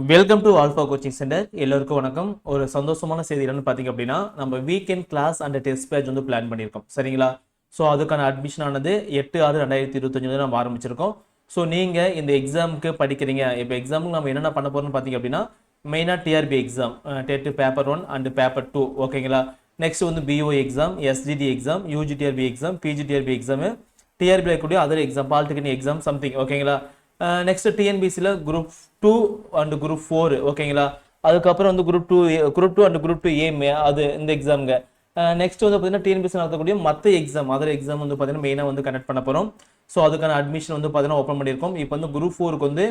Welcome to Alpha coaching centre. எல்லோருக்கும் வணக்கம். ஒரு சந்தோஷமான செய்தி என்னன்னு பார்த்தீங்க அப்படின்னா, நம்ம weekend class and test batch வந்து பிளான் பண்ணியிருக்கோம். சரிங்களா? ஸோ அதுக்கான அட்மிஷன் ஆனது 8/6/2025 நம்ம ஆரம்பிச்சிருக்கோம். ஸோ நீங்கள் இந்த எக்ஸாமுக்கு படிக்கிறீங்க. இப்போ எக்ஸாமுக்கு நம்ம என்னென்ன பண்ண போகிறோம்னு பார்த்தீங்க அப்படின்னா, மெயினாக TRB exam, TET paper 1 and paper 2, ஓகேங்களா? நெக்ஸ்ட் வந்து PO exam, STD exam, UG TRB exam, PG TRB exam, டிஆர்பியில் இருக்கக்கூடிய other exam, polytechnic exam something, ஓகேங்களா? நெக்ஸ்ட் டிஎன்பிசியில் குரூப் 2 அண்ட் குரூப் 4, ஓகேங்களா? அதுக்கப்புறம் வந்து குரூப் 2 அண்ட் குரூப் 2 ஏமே அது இந்த எக்ஸாமுங்க. நெக்ஸ்ட் வந்து பார்த்தீங்கன்னா டிஎன்பிசி நடத்தக்கூடிய மற்ற எக்ஸாம், அதர் எக்ஸாம் வந்து பார்த்தீங்கன்னா மெயினாக வந்து கனெக்ட் பண்ண போகிறோம். ஸோ அதுக்கான அட்மிஷன் வந்து பார்த்தீங்கன்னா ஓப்பன் பண்ணியிருக்கோம். இப்போ வந்து குரூப் 4க்கு வந்து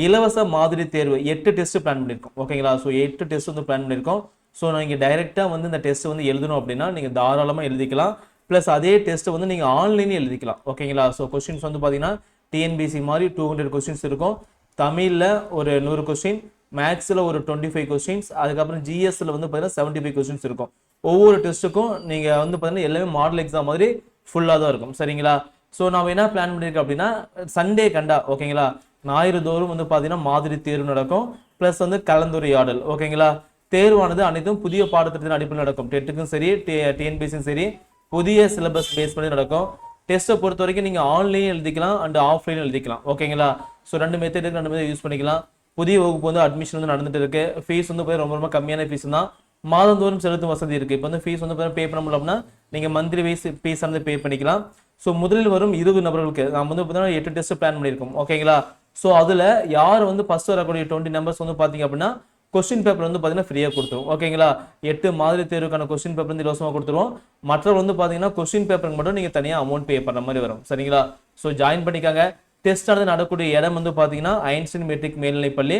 இலவச மாதிரி தேர்வு 8 டெஸ்ட் பிளான் பண்ணியிருக்கோம், ஓகேங்களா? ஸோ 8 டெஸ்ட் வந்து பிளான் பண்ணியிருக்கோம். ஸோ நீங்கள் டைரெக்டாக வந்து இந்த டெஸ்ட் வந்து எழுதணும் அப்படின்னா நீங்கள் தாராளமாக எழுதிக்கலாம். ப்ளஸ் அதே டெஸ்ட்டை வந்து நீங்கள் ஆன்லைனே எழுதிக்கலாம், ஓகேங்களா? ஸோ கொஸ்டின்ஸ் வந்து பார்த்தீங்கன்னா டிஎன்பிசி மாதிரி 200 கொஸ்டின்ஸ் இருக்கும். தமிழில் ஒரு 100 கொஸ்டின், மேக்ஸில் ஒரு 25 கொஸ்டின்ஸ், அதுக்கப்புறம் ஜிஎஸ்ல வந்து பார்த்தீங்கன்னா 75 கொஸ்டின்ஸ் இருக்கும். ஒவ்வொரு டெஸ்ட்டுக்கும் நீங்கள் வந்து பார்த்தீங்கன்னா எல்லாமே மாடல் எக்ஸாம் மாதிரி ஃபுல்லாக தான் இருக்கும், சரிங்களா? ஸோ நான் என்ன பிளான் பண்ணியிருக்கேன் அப்படின்னா, சண்டே கண்டா, ஓகேங்களா? ஞாயிறு தோறும் வந்து பார்த்தீங்கன்னா மாதிரி தேர்வு நடக்கும். ப்ளஸ் வந்து கலந்துரையாடல், ஓகேங்களா? தேர்வானது அனைத்தும் புதிய பாடத்திட்டத்தின் அடிப்படையில் நடக்கும். டெட்டுக்கும் சரி, டிஎன்பிசியும் சரி, புதிய சிலபஸ் பேஸ் பண்ணி நடக்கும். டெஸ்ட்டை பொறுத்த வரைக்கும் நீங்கள் ஆன்லைன் எழுதிக்கலாம் அண்ட் ஆஃப்லைன் எழுதிக்கலாம், ஓகேங்களா? ஸோ ரெண்டு மெத்தட் யூஸ் பண்ணிக்கலாம். புதிய வகுப்பு வந்து அட்மிஷன் வந்து நடந்துட்டு இருக்கு. ஃபீஸ் வந்து போய் ரொம்ப ரொம்ப கம்மியான ஃபீஸ் தான். மாதந்தோறும் செலுத்தும் வசதி இருக்கு. இப்போ வந்து ஃபீஸ் வந்து பே பண்ண முடியலன்னா நீங்கள் மந்த்லி வைஸ் ஃபீஸ் வந்து பே பண்ணிக்கலாம். ஸோ முதலில் வரும் 20 நபர்களுக்கு நம்ம வந்து பார்த்தீங்கன்னா 8 டெஸ்ட் பிளான் பண்ணியிருக்கோம், ஓகேங்களா? ஸோ அதில் யார் வந்து ஃபர்ஸ்ட் வரக்கூடிய 20 நம்பர்ஸ் வந்து பார்த்தீங்க அப்படின்னா கொஸ்டின் பேப்பர் வந்து பார்த்தீங்கன்னா ஃப்ரீயாக கொடுத்துருவோம், ஓகேங்களா? 8 மாதிரி தேர்வுக்கான கொஸ்டின் பேப்பர் வந்து இலவசமாக கொடுத்துருவோம். மற்றவங்க வந்து பார்த்தீங்கன்னா கொஸ்டின் பேப்பருக்கு மட்டும் நீங்கள் தனியாக அமௌண்ட் பே பண்ணுற மாதிரி வரும், சரிங்களா? ஸோ ஜாயின் பண்ணிக்காங்க. டெஸ்ட் ஆனது நடக்கூடிய இடம் வந்து பார்த்தீங்கன்னா ஐன்ஸ்டீன் மெட்ரிக் மேல்நிலைப்பள்ளி,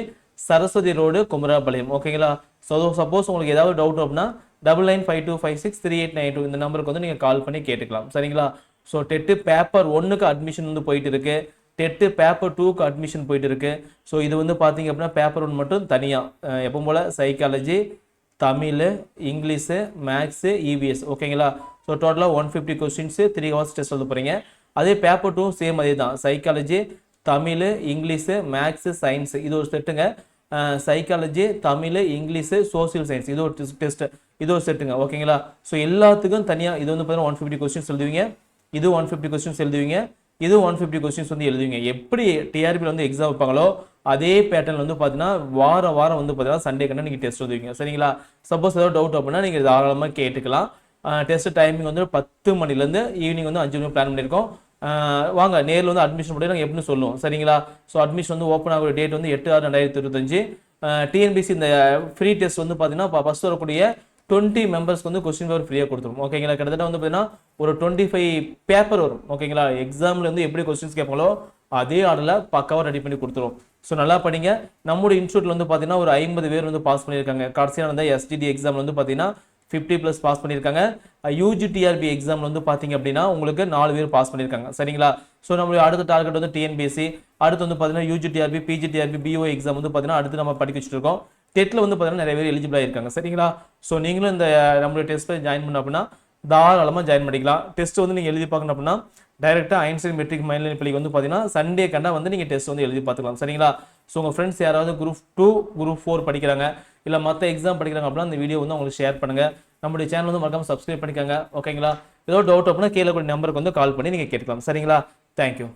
சரஸ்வதி ரோடு, குமராபாளையம், ஓகேங்களா? ஸோ சப்போஸ் உங்களுக்கு ஏதாவது டவுட் அப்படின்னா 9952563892 இந்த நம்பருக்கு வந்து நீங்கள் கால் பண்ணி கேட்டுக்கலாம், சரிங்களா? ஸோ டெட்டு பேப்பர் 1க்கு அட்மிஷன் வந்து போயிட்டு இருக்கு. டெட்டு பேப்பர் 2க்கு அட்மிஷன் போயிட்டு இருக்கு. ஸோ இது வந்து பார்த்தீங்க அப்படின்னா பேப்பர் 1 மட்டும் தனியாக எப்பவும் போல் psychology, Tamil, English, maths, EVS, ஓகேங்களா? ஸோ டோட்டலாக 150 கொஸ்டின்ஸு 3 ஹவர்ஸ் டெஸ்ட் வந்து போகிறீங்க. அதே பேப்பர் 2 சேம் அதே தான். Psychology, Tamil, English, maths, science இது ஒரு செட்டுங்க. Psychology, Tamil, English, social science இது ஒரு டெஸ்ட், இது ஒரு செட்டுங்க, ஓகேங்களா? ஸோ எல்லாத்துக்கும் தனியாக இது வந்து பார்த்தீங்கன்னா 150 கொஸ்டின்ஸ் எழுதுவீங்க, இது 150 கொஸ்டின்ஸ் எழுதுவீங்க, இது 150 கொஸ்டின்ஸ் வந்து எழுதுவீங்க. எப்படி டிஆர்பியில் வந்து எக்ஸாம் வைப்பாங்களோ அதே பேட்டர்ன் வந்து பார்த்தீங்கன்னா வாரம் வந்து பார்த்தீங்கன்னா சண்டே கண்டா நீங்கள் டெஸ்ட் எழுதுவீங்க, சரிங்களா? சப்போஸ் ஏதாவது டவுட் அப்படின்னா நீங்கள் தாராளமாக கேட்டுக்கலாம். டெஸ்ட் டைமிங் வந்து 10 மணிலேருந்து ஈவினிங் வந்து 5 மணி பிளான் பண்ணியிருக்கோம். வாங்க நேரில் வந்து அட்மிஷன் பண்ணி நாங்கள் எப்படின்னு சொல்லுவோம், சரிங்களா? ஸோ அட்மிஷன் வந்து ஓப்பன் ஆகிற டேட் வந்து 8/6/2025. டிஎன்பிசி இந்த ஃப்ரீ டெஸ்ட் வந்து பார்த்தீங்கன்னா ஃபர்ஸ்ட் வரக்கூடிய 20 மெம்பர்ஸ்க்கு வந்து கொஸ்டின் பேப்பர் ஃப்ரீயாக கொடுத்துரும், ஓகேங்களா? கிட்டத்தட்ட வந்து பார்த்தீங்கன்னா ஒரு 25 பேப்பர் வரும், ஓகேங்களா? எக்ஸாமில் வந்து எப்படி கொஸ்டின்ஸ் கேட்பாங்களோ அதே ஆர்டரில் பக்காவாக ரெடி பண்ணி கொடுத்துரும். ஸோ நல்லா படிங்க. நம்முடைய இன்ஸ்டியூட்டில் வந்து பார்த்தீங்கன்னா ஒரு 50 பேர் வந்து பாஸ் பண்ணியிருக்காங்க. கடைசியாக வந்து எஸ்டிடி எக்ஸாம் வந்து பார்த்தீங்கன்னா 50+ பாஸ் பண்ணியிருக்காங்க. யூஜிடிஆர்பி எக்ஸாம் வந்து பார்த்தீங்க அப்படின்னா உங்களுக்கு 4 பேர் பாஸ் பண்ணியிருக்காங்க, சரிங்களா? ஸோ நம்மளுடைய அடுத்த டார்கெட் வந்து டிஎன்பிஎஸ்சி, அடுத்து வந்து பார்த்தீங்கன்னா யூஜிடிஆர்பி, பிஜிடிஆர்பி, பிஓ எக்ஸாம் வந்து பார்த்தீங்கன்னா அடுத்து நம்ம படிக்க வச்சுட்டு இருக்கோம். டெட்டில் வந்து பார்த்தீங்கன்னா நிறைய பேர் எலிஜிபிளாக இருக்காங்க, சரிங்களா? ஸோ நீங்களும் இந்த நம்மளுடைய டெஸ்ட்டில் ஜாயின் பண்ண அப்படின்னா தாராளமாக ஜாயின் பண்ணிக்கலாம். டெஸ்ட் வந்து நீங்கள் எழுதி பார்க்கணும் அப்படின்னா டைரெக்டாக ஐன்ஸ்டீன் மெட்ரிக் மேல்நிலைப்பள்ளிக்கு வந்து பார்த்தீங்கன்னா சண்டே கண்டா வந்து நீங்கள் டெஸ்ட் வந்து எழுதி பார்த்துக்கலாம், சரிங்களா? ஸோ உங்கள் ஃப்ரெண்ட்ஸ் யாராவது குரூப் 2, குரூப் 4 படிக்கிறாங்க இல்லை மற்ற எக்ஸாம் படிக்கிறாங்க அப்படின்னா அந்த வீடியோ வந்து உங்களுக்கு ஷேர் பண்ணுங்கள். நம்மளுடைய சேனல் வந்து மறக்காம சப்ஸ்கிரைப் பண்ணிக்கோங்க, ஓகேங்களா? ஏதோ டவுட் அப்படின்னா கீழே கூட நம்பருக்கு வந்து கால் பண்ணி நீங்கள் கேட்கலாம், சரிங்களா? தேங்க்யூ.